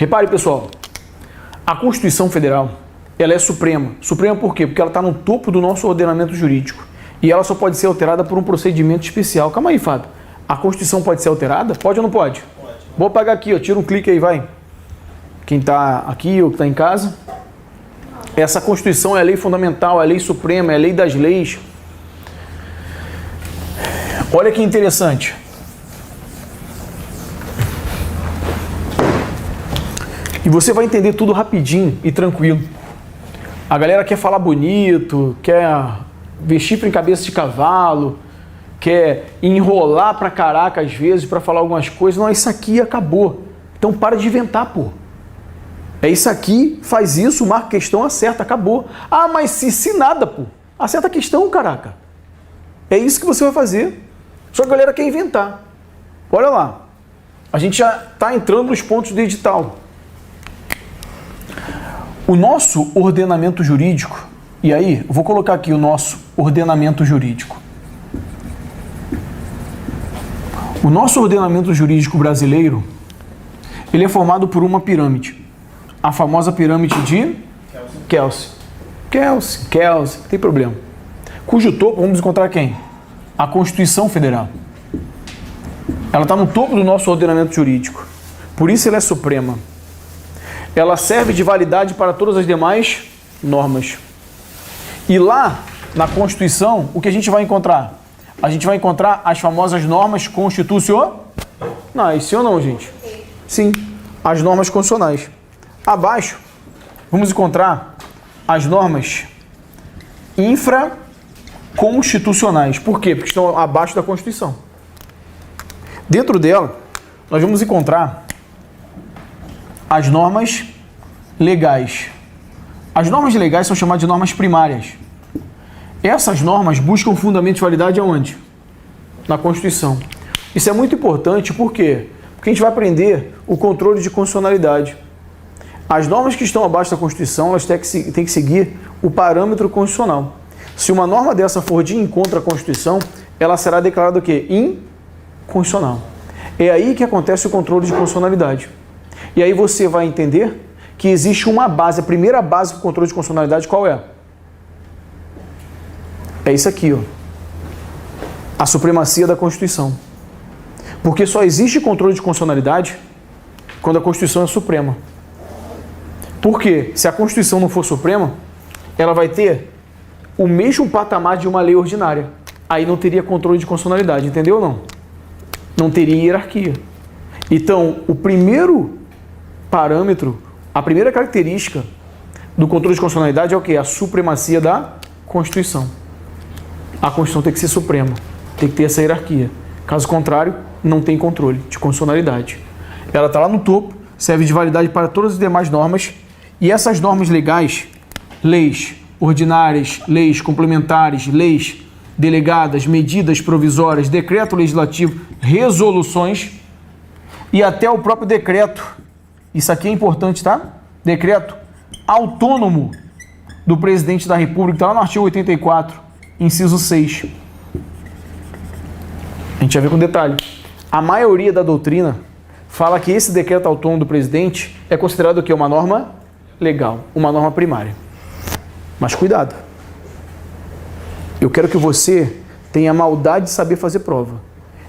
Repare, pessoal, a Constituição Federal, ela é suprema. Suprema por quê? Porque ela está no topo do nosso ordenamento jurídico. E ela só pode ser alterada por um procedimento especial. Calma aí, Fábio. A Constituição pode ser alterada? Pode ou não pode? Pode. Vou apagar aqui, ó. Tira um clique aí, vai. Quem está aqui ou que está em casa. Essa Constituição é a lei fundamental, é a lei suprema, é a lei das leis. Olha que interessante. E você vai entender tudo rapidinho e tranquilo. A galera quer falar bonito, quer ver chifre em cabeça de cavalo, quer enrolar pra caraca às vezes para falar algumas coisas. Não, isso aqui acabou. Então para de inventar, pô. É isso aqui, faz isso, marca a questão, acerta, acabou. Ah, mas se nada, pô. Acerta a questão, caraca. É isso que você vai fazer. Só que a galera quer inventar. Olha lá. A gente já está entrando nos pontos do edital. O nosso ordenamento jurídico, e aí, eu vou colocar aqui o nosso ordenamento jurídico. O nosso ordenamento jurídico brasileiro, ele é formado por uma pirâmide. A famosa pirâmide de Kelsen. Kelsen, não tem problema. Cujo topo, vamos encontrar quem? A Constituição Federal. Ela está no topo do nosso ordenamento jurídico. Por isso ela é suprema. Ela serve de validade para todas as demais normas. E lá, na Constituição, o que a gente vai encontrar? A gente vai encontrar as famosas normas constitucionais. Sim ou não, gente? Sim, as normas constitucionais. Abaixo, vamos encontrar as normas infraconstitucionais. Por quê? Porque estão abaixo da Constituição. Dentro dela, nós vamos encontrar as normas legais. As normas legais são chamadas de normas primárias. Essas normas buscam fundamento de validade aonde? Na Constituição. Isso é muito importante, por quê? Porque a gente vai aprender o controle de constitucionalidade. As normas que estão abaixo da Constituição, elas têm que seguir o parâmetro constitucional. Se uma norma dessa for de encontro à Constituição, ela será declarada o quê? Inconstitucional. É aí que acontece o controle de constitucionalidade. E aí você vai entender que existe uma base, a primeira base do controle de constitucionalidade, qual é? É isso aqui, ó. A supremacia da Constituição. Porque só existe controle de constitucionalidade quando a Constituição é suprema. Por quê? Se a Constituição não for suprema, ela vai ter o mesmo patamar de uma lei ordinária. Aí não teria controle de constitucionalidade, entendeu ou não? Não teria hierarquia. Então, o primeiro parâmetro, a primeira característica do controle de constitucionalidade é o quê? A supremacia da Constituição. A Constituição tem que ser suprema, tem que ter essa hierarquia. Caso contrário, não tem controle de constitucionalidade. Ela está lá no topo, serve de validade para todas as demais normas, e essas normas legais, leis ordinárias, leis complementares, leis delegadas, medidas provisórias, decreto legislativo, resoluções e até o próprio decreto. Isso aqui é importante, tá? Decreto autônomo do presidente da República, está lá no artigo 84, inciso 6. A gente vai ver com detalhe. A maioria da doutrina fala que esse decreto autônomo do presidente é considerado o quê? Uma norma legal, uma norma primária. Mas cuidado. Eu quero que você tenha a maldade de saber fazer prova.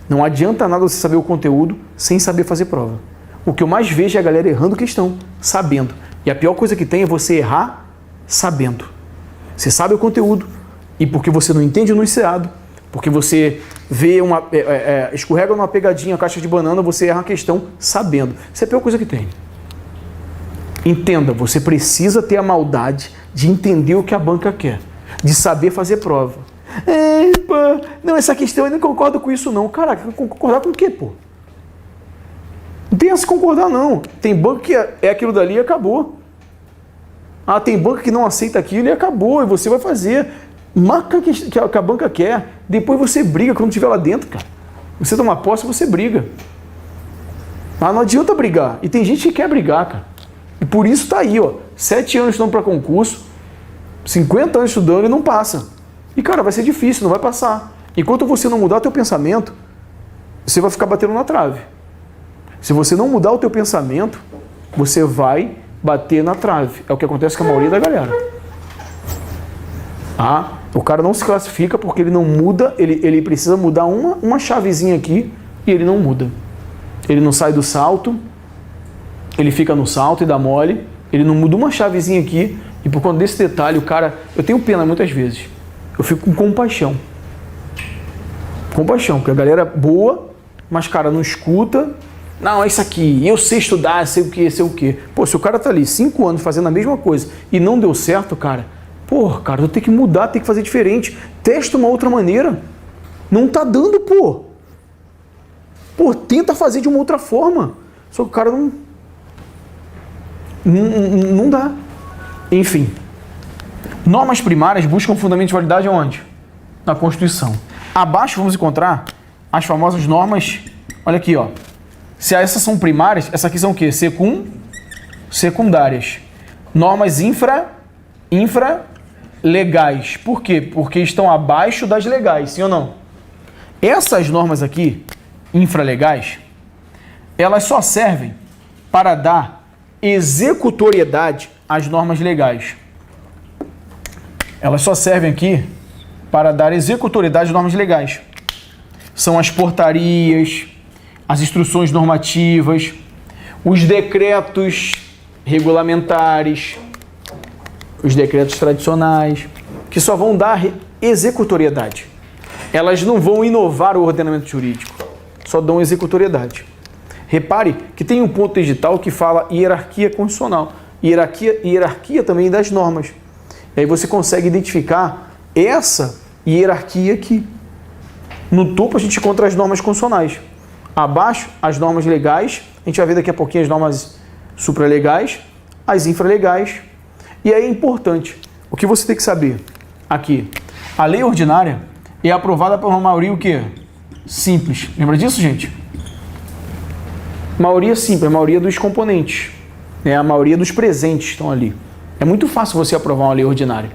Não adianta nada você saber o conteúdo sem saber fazer prova. O que eu mais vejo é a galera errando questão, sabendo. E a pior coisa que tem é você errar sabendo. Você sabe o conteúdo e porque você não entende o enunciado, porque você vê escorrega numa pegadinha, caixa de banana, você erra a questão sabendo. Isso é a pior coisa que tem. Entenda, você precisa ter a maldade de entender o que a banca quer, de saber fazer prova. Não, essa questão eu não concordo com isso não. Caraca, concordar com o quê, pô? Não tem a se concordar não. Tem banca que é aquilo dali e acabou. Ah, tem banca que não aceita aquilo e acabou, e você vai fazer. Marca que a banca quer, depois você briga quando estiver lá dentro, cara. Você toma posse, você briga. Mas não adianta brigar. E tem gente que quer brigar, cara. E por isso tá aí, ó. 7 anos estudando para concurso, 50 anos estudando e não passa. E, cara, vai ser difícil, não vai passar. Enquanto você não mudar o teu pensamento, você vai ficar batendo na trave. Se você não mudar o teu pensamento, você vai bater na trave. É o que acontece com a maioria da galera. Ah, o cara não se classifica porque ele não muda, ele precisa mudar uma chavezinha aqui e ele não muda. Ele não sai do salto, ele fica no salto e dá mole, ele não muda uma chavezinha aqui e por conta desse detalhe, o cara... Eu tenho pena muitas vezes. Eu fico com compaixão. Compaixão, porque a galera é boa, mas, cara, não escuta. Não, é isso aqui, eu sei estudar, sei o que, sei o que. Pô, se o cara tá ali 5 anos fazendo a mesma coisa e não deu certo, cara, pô, cara, eu tenho que mudar, tenho que fazer diferente. Testa uma outra maneira. Não tá dando, pô. Pô, tenta fazer de uma outra forma. Só que o cara não dá. Enfim. Normas primárias buscam fundamento de validade aonde? Na Constituição. Abaixo vamos encontrar as famosas normas. Olha aqui, ó. Se essas são primárias, essas aqui são o quê? Secundárias. Normas infralegais. Por quê? Porque estão abaixo das legais, sim ou não? Essas normas aqui, infralegais, elas só servem para dar executoriedade às normas legais. Elas só servem aqui para dar executoriedade às normas legais. São as portarias, as instruções normativas, os decretos regulamentares, os decretos tradicionais, que só vão dar executoriedade. Elas não vão inovar o ordenamento jurídico, só dão executoriedade. Repare que tem um ponto edital que fala hierarquia constitucional, hierarquia também das normas. E aí você consegue identificar essa hierarquia aqui. No topo a gente encontra as normas constitucionais. Abaixo, as normas legais. A gente vai ver daqui a pouquinho as normas supralegais, as infralegais. E aí é importante, o que você tem que saber aqui. A lei ordinária é aprovada por uma maioria o quê? Simples. Lembra disso, gente? Maioria simples, a maioria dos componentes. A maioria dos presentes estão ali. É muito fácil você aprovar uma lei ordinária.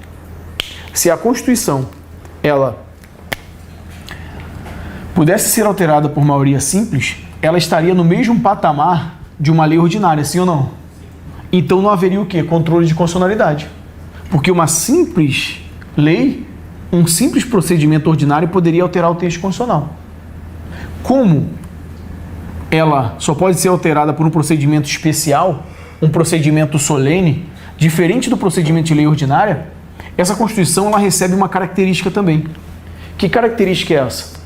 Se a Constituição, ela pudesse ser alterada por maioria simples, ela estaria no mesmo patamar de uma lei ordinária, sim ou não? Então não haveria o quê? Controle de constitucionalidade. Porque uma simples lei, um simples procedimento ordinário poderia alterar o texto constitucional. Como ela só pode ser alterada por um procedimento especial, um procedimento solene, diferente do procedimento de lei ordinária, essa Constituição ela recebe uma característica também. Que característica é essa?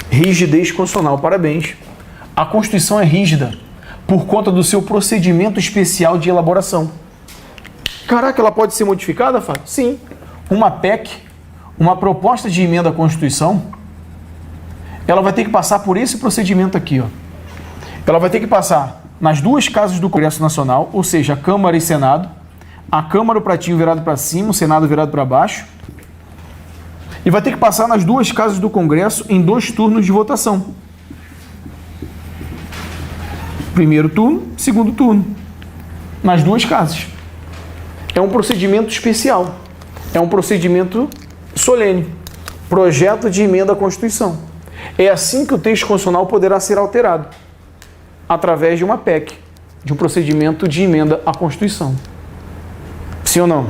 Rigidez constitucional. Parabéns. A Constituição é rígida por conta do seu procedimento especial de elaboração. Caraca, ela pode ser modificada, Fábio? Sim. Uma PEC, uma proposta de emenda à Constituição, ela vai ter que passar por esse procedimento aqui, ó. Ela vai ter que passar nas duas casas do Congresso Nacional, ou seja, a Câmara e Senado, a Câmara o pratinho virado para cima, o Senado virado para baixo, e vai ter que passar nas duas casas do Congresso em 2 turnos de votação. Primeiro turno, segundo turno. Nas duas casas. É um procedimento especial. É um procedimento solene. Projeto de emenda à Constituição. É assim que o texto constitucional poderá ser alterado. Através de uma PEC. De um procedimento de emenda à Constituição. Sim ou não?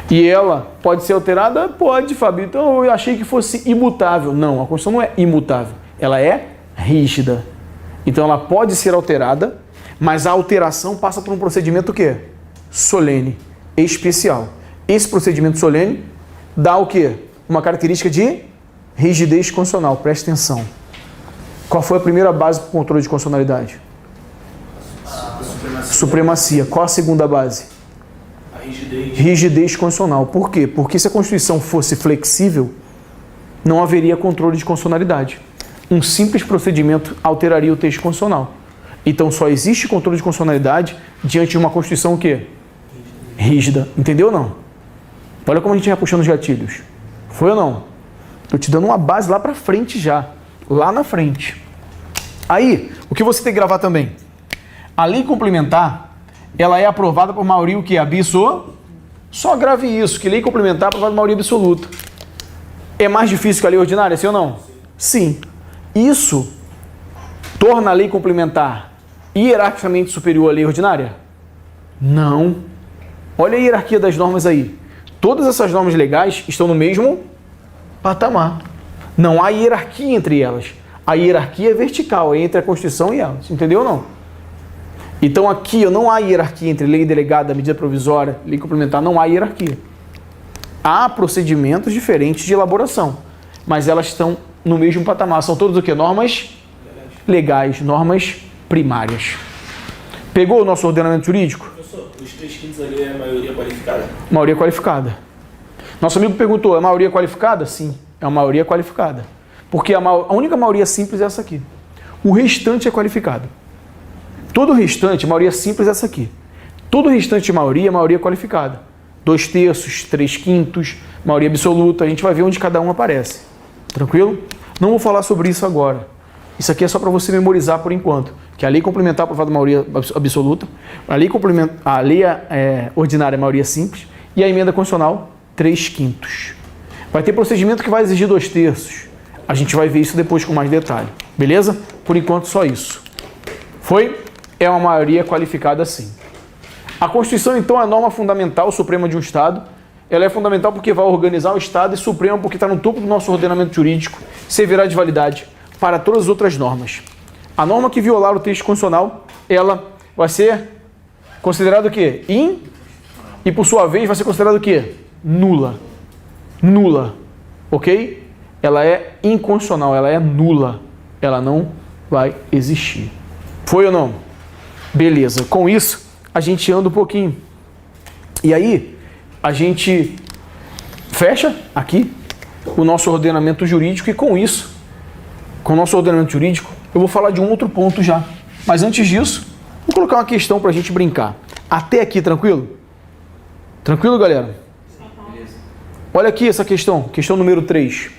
E ela pode ser alterada? Pode, Fábio. Então eu achei que fosse imutável. Não, a Constituição não é imutável. Ela é rígida. Então ela pode ser alterada, mas a alteração passa por um procedimento o quê? Solene, especial. Esse procedimento solene dá o quê? Uma característica de rigidez constitucional. Preste atenção. Qual foi a primeira base para o controle de constitucionalidade? Supremacia. Qual a segunda base? A rigidez. Rigidez constitucional. Por quê? Porque se a Constituição fosse flexível, não haveria controle de constitucionalidade. Um simples procedimento alteraria o texto constitucional. Então só existe controle de constitucionalidade diante de uma Constituição o quê? Rígida. Entendeu ou não? Olha como a gente vai puxando os gatilhos. Foi ou não? Estou te dando uma base lá para frente já. Lá na frente. Aí, o que você tem que gravar também? A lei complementar, ela é aprovada por maioria o quê? Absoluta. Só grave isso, que lei complementar é aprovada por maioria absoluta. É mais difícil que a lei ordinária, sim ou não? Sim. Isso torna a lei complementar hierarquicamente superior à lei ordinária? Não. Olha a hierarquia das normas aí. Todas essas normas legais estão no mesmo patamar. Não há hierarquia entre elas. A hierarquia é vertical, é entre a Constituição e elas. Entendeu ou não? Então aqui não há hierarquia entre lei delegada, medida provisória, lei complementar, não há hierarquia. Há procedimentos diferentes de elaboração, mas elas estão no mesmo patamar. São todas o quê? Normas legais, normas primárias. Pegou o nosso ordenamento jurídico? Professor, os 3/5 ali é a maioria qualificada? Maioria qualificada. Nosso amigo perguntou, é maioria qualificada? Sim, é uma maioria qualificada. Porque a única maioria simples é essa aqui. O restante é qualificado. Todo o restante, maioria simples é essa aqui. Todo o restante de maioria é maioria qualificada. 2/3, 3/5, maioria absoluta. A gente vai ver onde cada um aparece. Tranquilo? Não vou falar sobre isso agora. Isso aqui é só para você memorizar por enquanto. Que a lei complementar aprovada maioria absoluta, a lei ordinária é maioria simples e a emenda constitucional 3/5. Vai ter procedimento que vai exigir 2/3. A gente vai ver isso depois com mais detalhe. Beleza? Por enquanto só isso. Foi? É uma maioria qualificada sim. A Constituição, então, é a norma fundamental suprema de um Estado. Ela é fundamental porque vai organizar o Estado e suprema porque está no topo do nosso ordenamento jurídico, servirá de validade para todas as outras normas. A norma que violar o texto constitucional, ela vai ser considerada o quê? E, por sua vez, vai ser considerada o quê? Nula. Nula. Ok? Ela é inconstitucional, ela é nula. Ela não vai existir. Foi ou não? Beleza. Com isso, a gente anda um pouquinho. E aí, a gente fecha aqui o nosso ordenamento jurídico e com isso, com o nosso ordenamento jurídico, eu vou falar de um outro ponto já. Mas antes disso, vou colocar uma questão para a gente brincar. Até aqui, tranquilo? Tranquilo, galera? Olha aqui essa questão, questão número 3.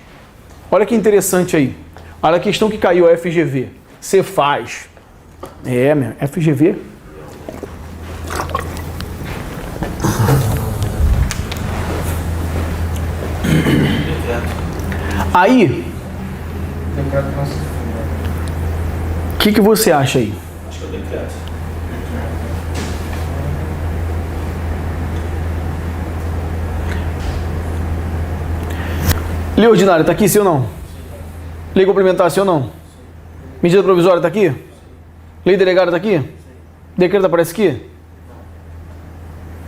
Olha que interessante aí. Olha a questão que caiu, a FGV. Você faz. FGV. Aí, o que você acha aí? Acho que é o decreto. Lei ordinária está aqui, sim ou não? Lei complementar, sim ou não? Medida provisória está aqui? Lei delegada está aqui? Decreto aparece aqui?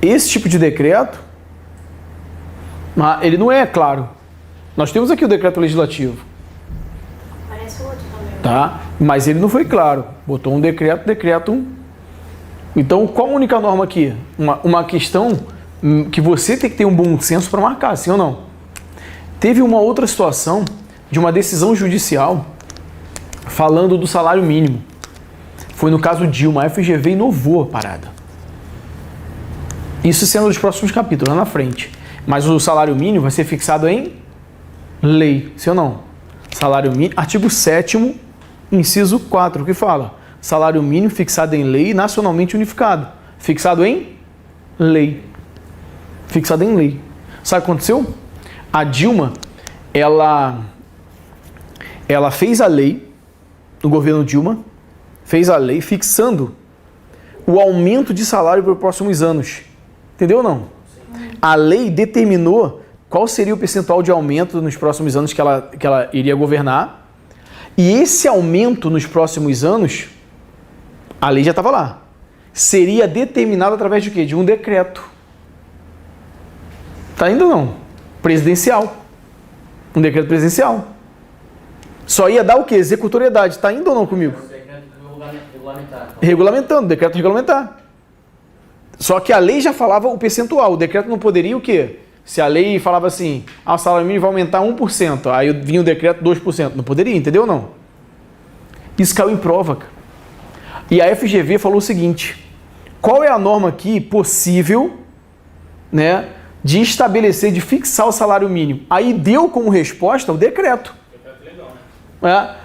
Esse tipo de decreto, ele não é claro. Nós temos aqui o decreto legislativo. Parece outro também. Tá? Mas ele não foi claro. Botou um decreto. Então, qual a única norma aqui? Uma questão que você tem que ter um bom senso para marcar, sim ou não? Teve uma outra situação de uma decisão judicial falando do salário mínimo. Foi no caso Dilma, a FGV inovou a parada. Isso sendo dos próximos capítulos, lá na frente. Mas o salário mínimo vai ser fixado em lei, sim ou não? Salário mínimo, artigo 7º, inciso 4, que fala: salário mínimo fixado em lei nacionalmente unificado. Fixado em lei. Fixado em lei. Sabe o que aconteceu? A Dilma, ela fez a lei, no governo Dilma, fez a lei fixando o aumento de salário para os próximos anos. Entendeu ou não? A lei determinou qual seria o percentual de aumento nos próximos anos que ela iria governar. E esse aumento nos próximos anos, a lei já estava lá, seria determinado através de quê? De um decreto. Tá indo ou não? Presidencial. Um decreto presidencial. Só ia dar o quê? Executoriedade. Tá indo ou não comigo? Decreto regulamentar. Regulamentando, decreto regulamentar. Só que a lei já falava o percentual. O decreto não poderia o quê? Se a lei falava assim, o salário mínimo vai aumentar 1%, aí vinha o decreto 2%. Não poderia, entendeu ou não? Isso caiu em prova, cara. E a FGV falou o seguinte: qual é a norma aqui possível, né, de estabelecer, de fixar o salário mínimo? Aí deu como resposta o decreto. Decreto legal, né?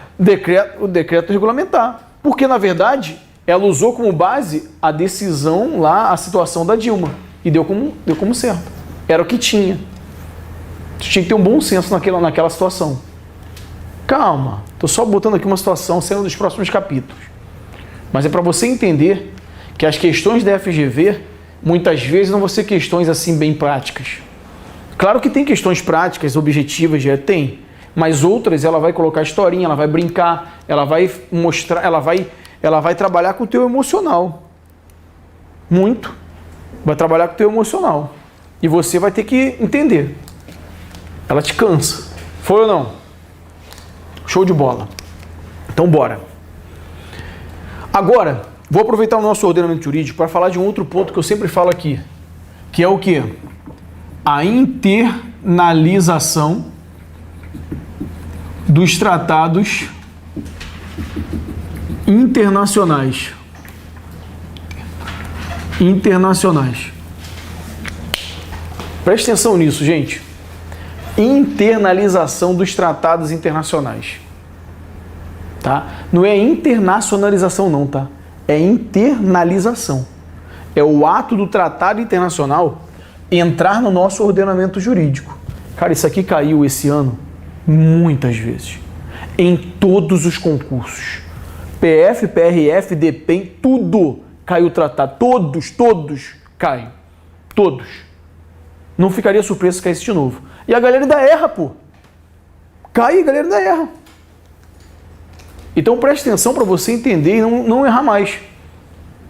O decreto regulamentar. Porque, na verdade, ela usou como base a decisão lá, a situação da Dilma. E deu como certo. Era o que tinha. Tinha que ter um bom senso naquela situação. Calma, estou só botando aqui uma situação sendo dos próximos capítulos. Mas é para você entender que as questões da FGV, muitas vezes, não vão ser questões assim bem práticas. Claro que tem questões práticas, objetivas, tem. Mas outras ela vai colocar historinha, ela vai brincar, ela vai mostrar, ela vai trabalhar com o teu emocional. Muito. Vai trabalhar com o teu emocional. E você vai ter que entender. Ela te cansa. Foi ou não? Show de bola. Então bora. Agora, vou aproveitar o nosso ordenamento jurídico para falar de um outro ponto que eu sempre falo aqui, que é o quê? A internalização dos tratados internacionais. Preste atenção nisso, gente. Internalização dos tratados internacionais. Tá? Não é internacionalização não, tá? É internalização. É o ato do tratado internacional entrar no nosso ordenamento jurídico. Cara, isso aqui caiu esse ano muitas vezes. Em todos os concursos. PF, PRF, DPEM, tudo caiu o tratado. Todos caem. Todos. Não ficaria surpreso se caísse de novo. E a galera ainda erra, pô. Cai e a galera ainda erra. Então preste atenção para você entender e não errar mais.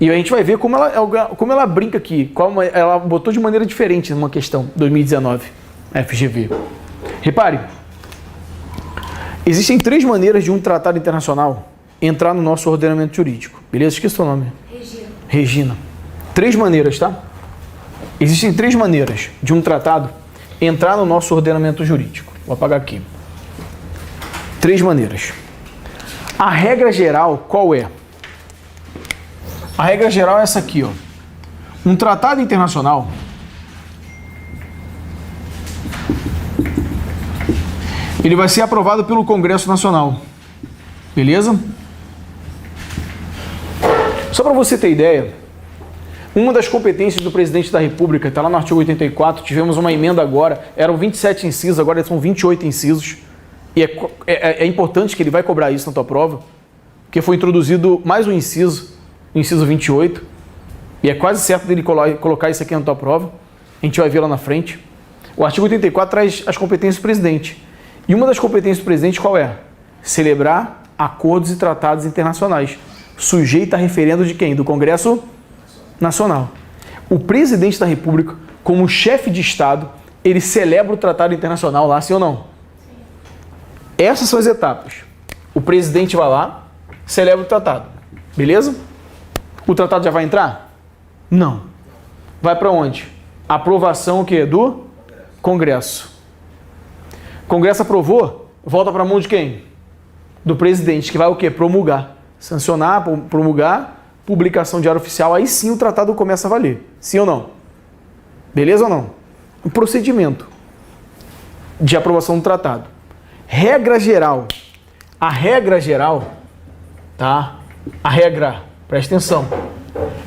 E a gente vai ver como ela brinca aqui, como ela botou de maneira diferente numa questão 2019, FGV. Repare, existem 3 maneiras de um tratado internacional entrar no nosso ordenamento jurídico. Beleza? Esqueci o nome. Regina. 3 maneiras, tá? Existem 3 maneiras de um tratado entrar no nosso ordenamento jurídico. Vou apagar aqui. 3 maneiras. A regra geral, qual é? A regra geral é essa aqui, ó. Um tratado internacional ele vai ser aprovado pelo Congresso Nacional. Beleza? Só para você ter ideia, uma das competências do presidente da República, está lá no artigo 84, tivemos uma emenda agora, eram 27 incisos, agora são 28 incisos. E é importante que ele vai cobrar isso na tua prova, porque foi introduzido mais um inciso, o inciso 28, e é quase certo dele colocar isso aqui na tua prova. A gente vai ver lá na frente. O artigo 84 traz as competências do presidente. E uma das competências do presidente qual é? Celebrar acordos e tratados internacionais, sujeito a referendo de quem? Do Congresso Nacional. O presidente da República, como chefe de Estado, ele celebra o tratado internacional lá, sim ou não? Essas são as etapas. O presidente vai lá, celebra o tratado. Beleza? O tratado já vai entrar? Não. Vai para onde? Aprovação o quê? Do Congresso. Congresso aprovou, volta para a mão de quem? Do presidente, que vai o quê? Promulgar. Sancionar, promulgar, publicação diário oficial, aí sim o tratado começa a valer. Sim ou não? Beleza ou não? Um procedimento de aprovação do tratado. Regra geral. A regra geral, tá? A regra, presta atenção,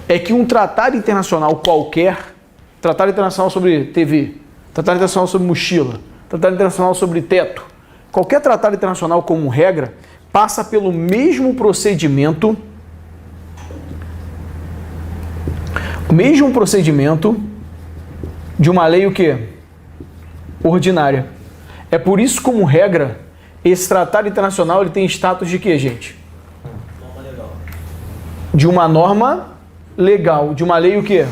é que um tratado internacional qualquer, tratado internacional sobre TV, tratado internacional sobre mochila, tratado internacional sobre teto, qualquer tratado internacional como regra, passa pelo mesmo procedimento de uma lei o quê? Ordinária. É por isso, como regra, esse tratado internacional ele tem status de quê, gente? Norma legal. De uma norma legal, de uma lei o quê?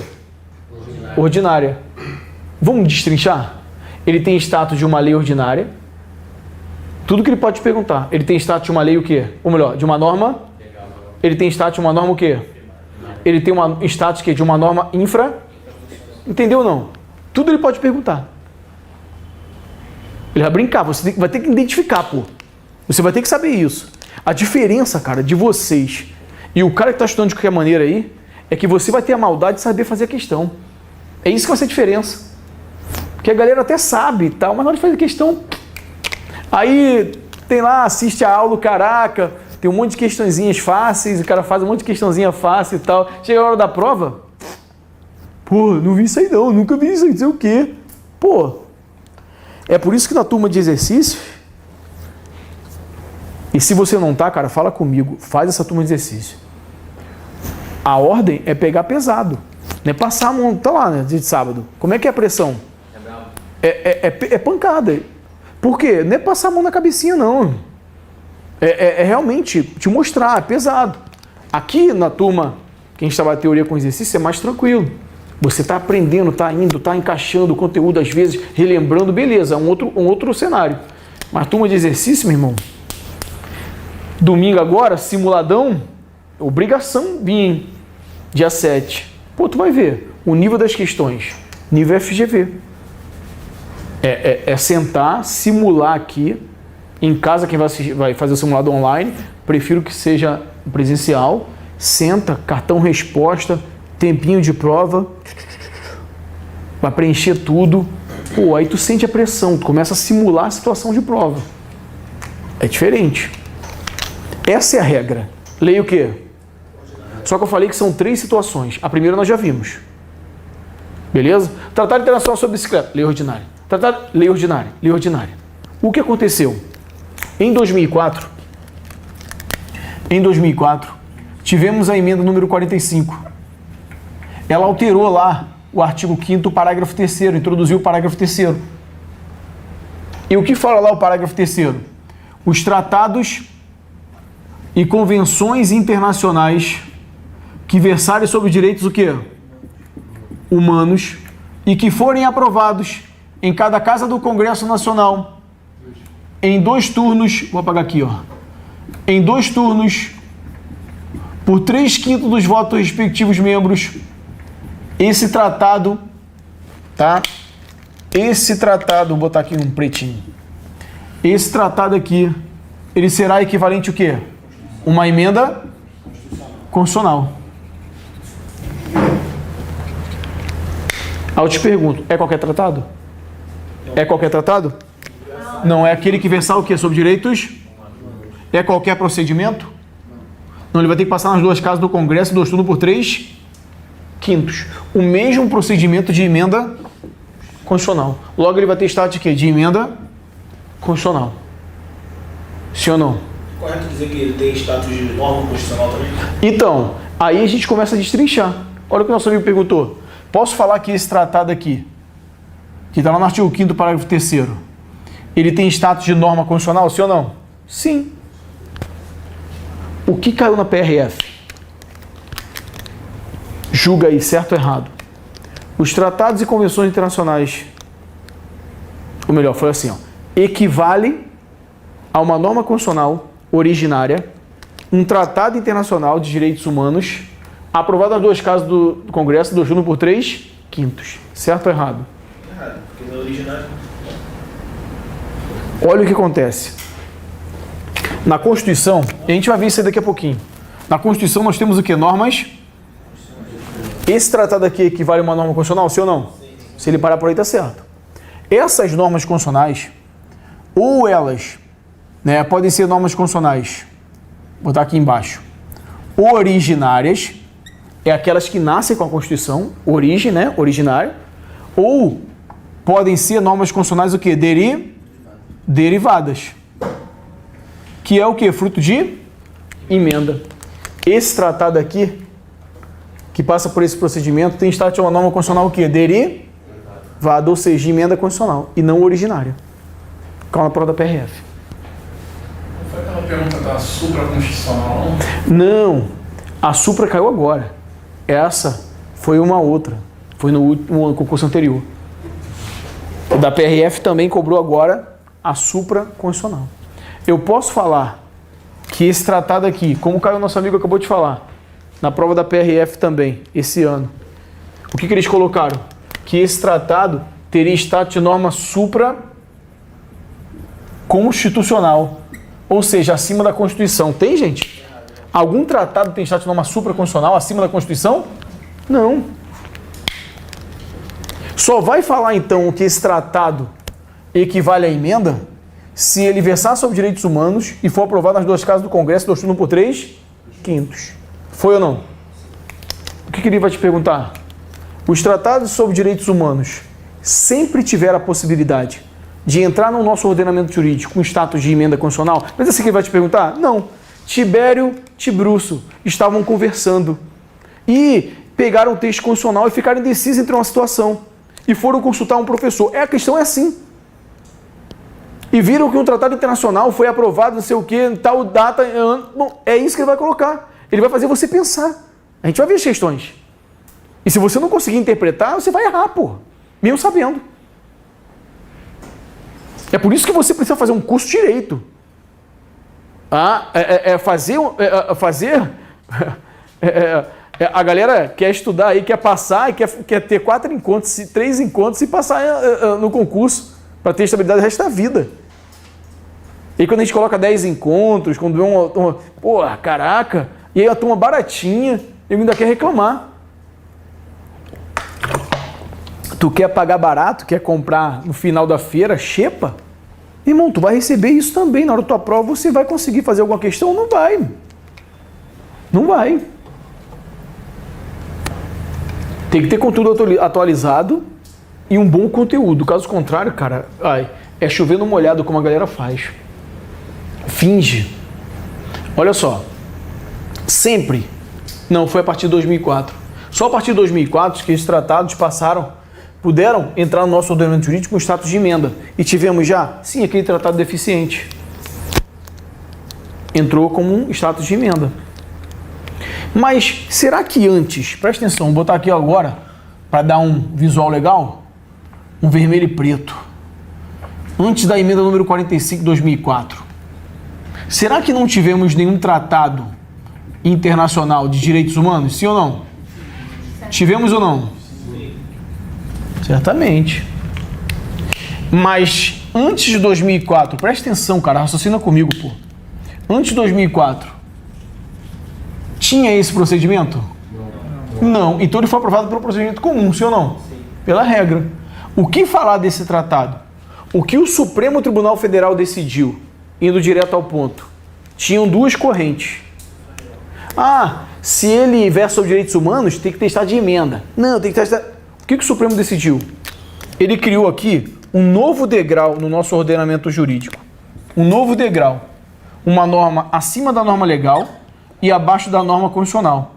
Ordinária. Vamos destrinchar? Ele tem status de uma lei ordinária. Tudo que ele pode te perguntar. Ele tem status de uma lei o quê? Ou melhor, de uma norma? Ele tem status de uma norma o quê? Ele tem uma status que de uma norma infra? Entendeu ou não? Tudo ele pode perguntar. Ele vai brincar, você vai ter que identificar, pô. Você vai ter que saber isso. A diferença, cara, de vocês e o cara que está estudando de qualquer maneira aí, é que você vai ter a maldade de saber fazer a questão. É isso que vai ser a diferença. Porque a galera até sabe e tal, mas na hora de fazer a questão, aí tem lá, assiste a aula, caraca, tem um monte de questõezinhas fáceis, o cara faz um monte de questãozinha fácil e tal. Chega a hora da prova, pô, não vi isso aí não, nunca vi isso aí, dizer o quê? Pô, é por isso que na turma de exercício, e se você não tá, cara, fala comigo, faz essa turma de exercício. A ordem é pegar pesado. Não é passar a mão, tá lá, né, de sábado. Como é que é a pressão? É bravo. É pancada. Por quê? Não é passar a mão na cabecinha, não. É realmente te mostrar, é pesado. Aqui na turma, que a gente trabalha teoria com exercício, é mais tranquilo. Você está aprendendo, está indo, está encaixando o conteúdo, às vezes, relembrando, beleza, um outro cenário. Mas turma de exercício, meu irmão, domingo agora, simuladão, obrigação vir, hein? Dia 7. Pô, tu vai ver o nível das questões, nível FGV. É sentar, simular aqui, em casa quem vai fazer o simulado online, prefiro que seja presencial, senta, cartão resposta, tempinho de prova, vai preencher tudo, pô, aí tu sente a pressão, tu começa a simular a situação de prova. É diferente. Essa é a regra. Leia o quê? Só que eu falei que são 3 situações. A primeira nós já vimos. Beleza? Tratado internacional sobre bicicleta, lei ordinária. Tratado, lei ordinária, lei ordinária. O que aconteceu? Em 2004, tivemos a emenda número 45. Ela alterou lá o artigo 5º, parágrafo 3º, introduziu o parágrafo 3º. E o que fala lá o parágrafo 3º? Os tratados e convenções internacionais que versarem sobre direitos o quê? Humanos e que forem aprovados em cada casa do Congresso Nacional em 2 turnos, vou apagar aqui, ó, em 2 turnos, por 3/5 dos votos dos respectivos membros, esse tratado, tá? Esse tratado, vou botar aqui um pretinho. Esse tratado aqui, ele será equivalente o quê? Uma emenda constitucional. Aí eu te pergunto, é qualquer tratado? É qualquer tratado? Não é aquele que versar o quê? Sobre direitos? É qualquer procedimento? Não, ele vai ter que passar nas 2 casas do Congresso, 2 turnos por 3/5. O mesmo procedimento de emenda constitucional. Logo ele vai ter status de quê? De emenda constitucional. Sim ou não? Correto dizer que ele tem status de norma constitucional também? Então, aí a gente começa a destrinchar. Olha o que o nosso amigo perguntou. Posso falar que esse tratado aqui, que está lá no artigo 5º, parágrafo 3º, ele tem status de norma constitucional, sim ou não? Sim. O que caiu na PRF? Julga aí, certo ou errado? Os tratados e convenções internacionais, ou melhor, foi assim, ó, equivale a uma norma constitucional originária, um tratado internacional de direitos humanos, aprovado nas 2 casas do Congresso, 2 turnos por 3/5. Certo ou errado? Errado, porque não é originário. Olha o que acontece. Na Constituição, e a gente vai ver isso aí daqui a pouquinho. Na Constituição nós temos o quê? Normas. Esse tratado aqui equivale a uma norma constitucional, sim ou não? Sim. Se ele parar por aí, tá certo. Essas normas constitucionais, ou elas, né, podem ser normas constitucionais, vou botar aqui embaixo, originárias, é aquelas que nascem com a Constituição, origem, né, originária, ou podem ser normas constitucionais o quê? Derivadas. Que é o quê? Fruto de emenda. Esse tratado aqui, que passa por esse procedimento, tem status de uma norma constitucional o quê? Derivada, ou seja, de emenda constitucional, e não originária. Calma na prova da PRF. Não foi aquela pergunta da supraconstitucional? Não, a supra caiu agora. Essa foi uma outra. Foi no concurso anterior. O da PRF também cobrou agora a supraconstitucional. Eu posso falar que esse tratado aqui, como o Caio, nosso amigo, acabou de falar, na prova da PRF também, esse ano, o que eles colocaram? Que esse tratado teria status de norma supraconstitucional, ou seja, acima da Constituição. Tem, gente? Algum tratado tem status de norma supraconstitucional acima da Constituição? Não. Só vai falar, então, que esse tratado equivale à emenda se ele versar sobre direitos humanos e for aprovado nas 2 casas do Congresso, 2 turnos por 3/5. Foi ou não? O que ele vai te perguntar? Os tratados sobre direitos humanos sempre tiveram a possibilidade de entrar no nosso ordenamento jurídico com status de emenda constitucional? Mas assim que ele vai te perguntar? Não. Tibério e Tibrúcio estavam conversando. e pegaram o texto constitucional e ficaram indecisos entre uma situação e foram consultar um professor. A questão é assim. E viram que um tratado internacional foi aprovado, não sei o que, tal data, bom, é isso que ele vai colocar. Ele vai fazer você pensar. A gente vai ver as questões. E se você não conseguir interpretar, você vai errar, pô. Mesmo sabendo. É por isso que você precisa fazer um curso de direito. A galera quer estudar aí, quer passar, e quer ter 4 encontros, 3 encontros e passar no concurso para ter estabilidade o resto da vida. E quando a gente coloca 10 encontros, quando vê uma turma, porra, caraca, e aí a turma baratinha, e ainda quer reclamar. Tu quer pagar barato, quer comprar no final da feira, xepa? Irmão, tu vai receber isso também. Na hora da tua prova, você vai conseguir fazer alguma questão? Não vai. Não vai. Tem que ter conteúdo atualizado e um bom conteúdo. Caso contrário, cara, é chover no molhado como a galera faz. Finge. Olha só. Sempre. Não, foi a partir de 2004. Só a partir de 2004 que esses tratados puderam entrar no nosso ordenamento jurídico com status de emenda. E tivemos já, sim, aquele tratado deficiente. Entrou como um status de emenda. Mas será que antes, presta atenção, vou botar aqui agora, para dar um visual legal, um vermelho e preto. Antes da emenda número 45 de 2004, será que não tivemos nenhum tratado internacional de direitos humanos? Sim ou não? Tivemos ou não? Sim. Certamente. Mas antes de 2004, presta atenção, cara, raciocina comigo, pô. Antes de 2004, tinha esse procedimento? Não. Então ele foi aprovado pelo procedimento comum, sim ou não? Sim. Pela regra. O que falar desse tratado? O que o Supremo Tribunal Federal decidiu, indo direto ao ponto? Tinham 2 correntes. Se ele versa sobre direitos humanos, tem que ter estado de emenda. Não, tem que ter. O que o Supremo decidiu? Ele criou aqui um novo degrau no nosso ordenamento jurídico. Um novo degrau. Uma norma acima da norma legal e abaixo da norma constitucional.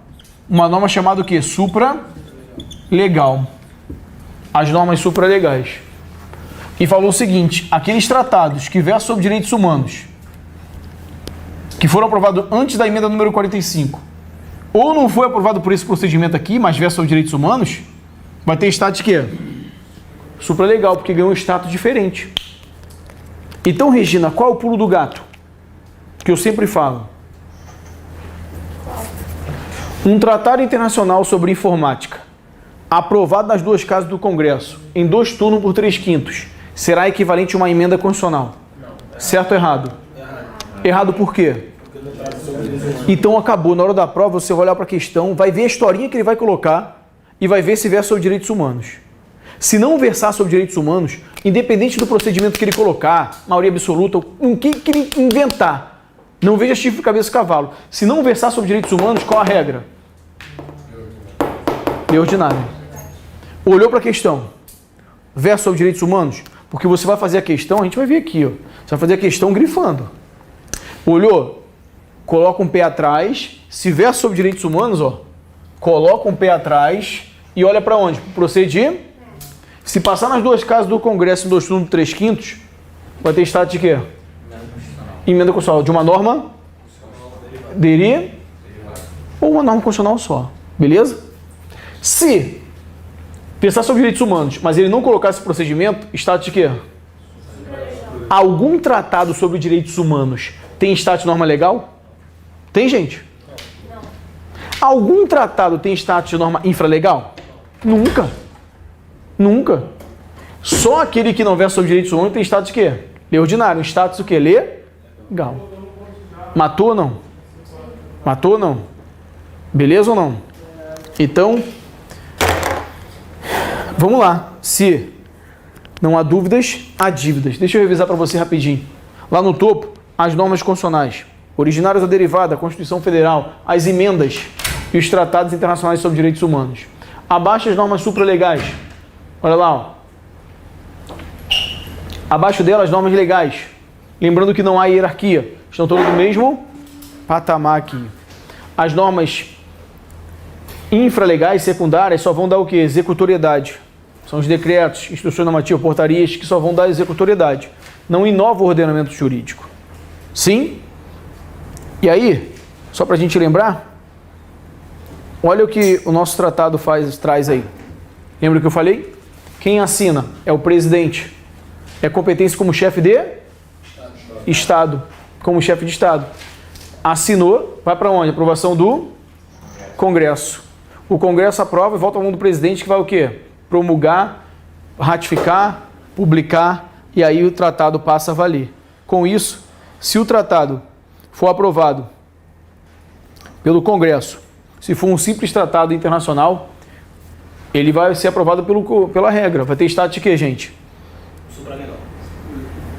Uma norma chamada o quê? Supra-legal. As normas supralegais. E falou o seguinte: aqueles tratados que versam sobre direitos humanos, que foram aprovados antes da emenda número 45, ou não foi aprovado por esse procedimento aqui, mas versam sobre direitos humanos, vai ter status de quê? Supralegal, porque ganhou um status diferente. Então, Regina, qual é o pulo do gato? Que eu sempre falo. Um tratado internacional sobre informática, aprovado nas 2 casas do Congresso, em 2 turnos por 3/5, será equivalente a uma emenda constitucional? Não. Certo ou errado? Errado por quê? Então acabou. Na hora da prova, você vai olhar para a questão, vai ver a historinha que ele vai colocar e vai ver se versa sobre direitos humanos. Se não versar sobre direitos humanos, independente do procedimento que ele colocar, maioria absoluta, o que ele inventar, não veja chifre, cabeça e cavalo. Se não versar sobre direitos humanos, qual a regra? Lei ordinária. Olhou para a questão, versa sobre direitos humanos? Porque você vai fazer a questão, a gente vai ver aqui, ó. Você vai fazer a questão grifando. Olhou? Coloca um pé atrás. Se versa sobre direitos humanos, ó, coloca um pé atrás e olha para onde? Proceder. Se passar nas 2 casas do Congresso em 2 turnos 3/5, vai ter status de quê? Emenda constitucional. De uma norma derivada ou uma norma constitucional só. Beleza? Se pensar sobre direitos humanos, mas ele não colocar esse procedimento, status de quê? Algum tratado sobre direitos humanos tem status de norma legal? Tem, gente? Não. Algum tratado tem status de norma infralegal? Nunca. Nunca. Só aquele que não versa sobre direitos humanos tem status de quê? Lei ordinária. Status o quê? Legal. Matou ou não? Matou ou não? Beleza ou não? Então, vamos lá. Se não há dúvidas, há dívidas. Deixa eu revisar para você rapidinho. Lá no topo, as normas constitucionais, originárias da derivada, a Constituição Federal, as emendas e os tratados internacionais sobre direitos humanos. Abaixo as normas supralegais. Olha lá, ó. Abaixo delas, as normas legais. Lembrando que não há hierarquia. Estão todas no mesmo patamar aqui. As normas Infralegais, secundárias, só vão dar o quê? Executoriedade. São os decretos, instruções normativas, portarias que só vão dar executoriedade. Não inova o ordenamento jurídico. Sim? E aí, só para a gente lembrar, olha o que o nosso tratado traz aí. Lembra o que eu falei? Quem assina é o presidente. É competência como chefe de Estado. Como chefe de Estado. Assinou, vai para onde? Aprovação do Congresso. O Congresso aprova e volta ao mão do presidente que vai o quê? Promulgar, ratificar, publicar e aí o tratado passa a valer. Com isso, se o tratado for aprovado pelo Congresso, se for um simples tratado internacional, ele vai ser aprovado pela regra. Vai ter status de quê, gente? Supralegal.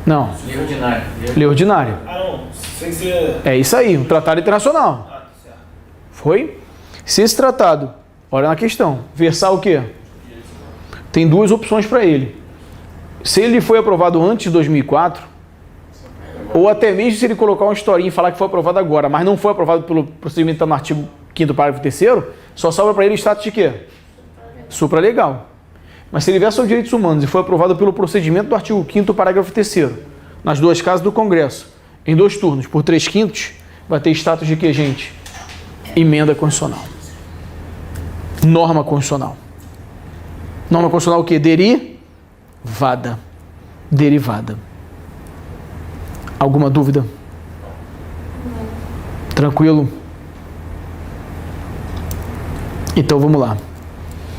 Não. Lei ordinária. Lei ordinária. Ah, não. Sem ser... É isso aí, um tratado internacional. Ah, tá certo. Foi? Se esse tratado, olha na questão, versar o quê? Tem duas opções para ele. Se ele foi aprovado antes de 2004, ou até mesmo se ele colocar uma historinha e falar que foi aprovado agora, mas não foi aprovado pelo procedimento que está no artigo 5º, parágrafo 3º, só sobra para ele status de quê? Supralegal. Mas se ele versa os direitos humanos e foi aprovado pelo procedimento do artigo 5º, parágrafo 3º, nas duas casas do Congresso, em 2 turnos, por 3/5, vai ter status de quê, gente? Emenda constitucional. Norma constitucional. Norma constitucional o quê? Derivada. Derivada. Alguma dúvida? Tranquilo? Então vamos lá.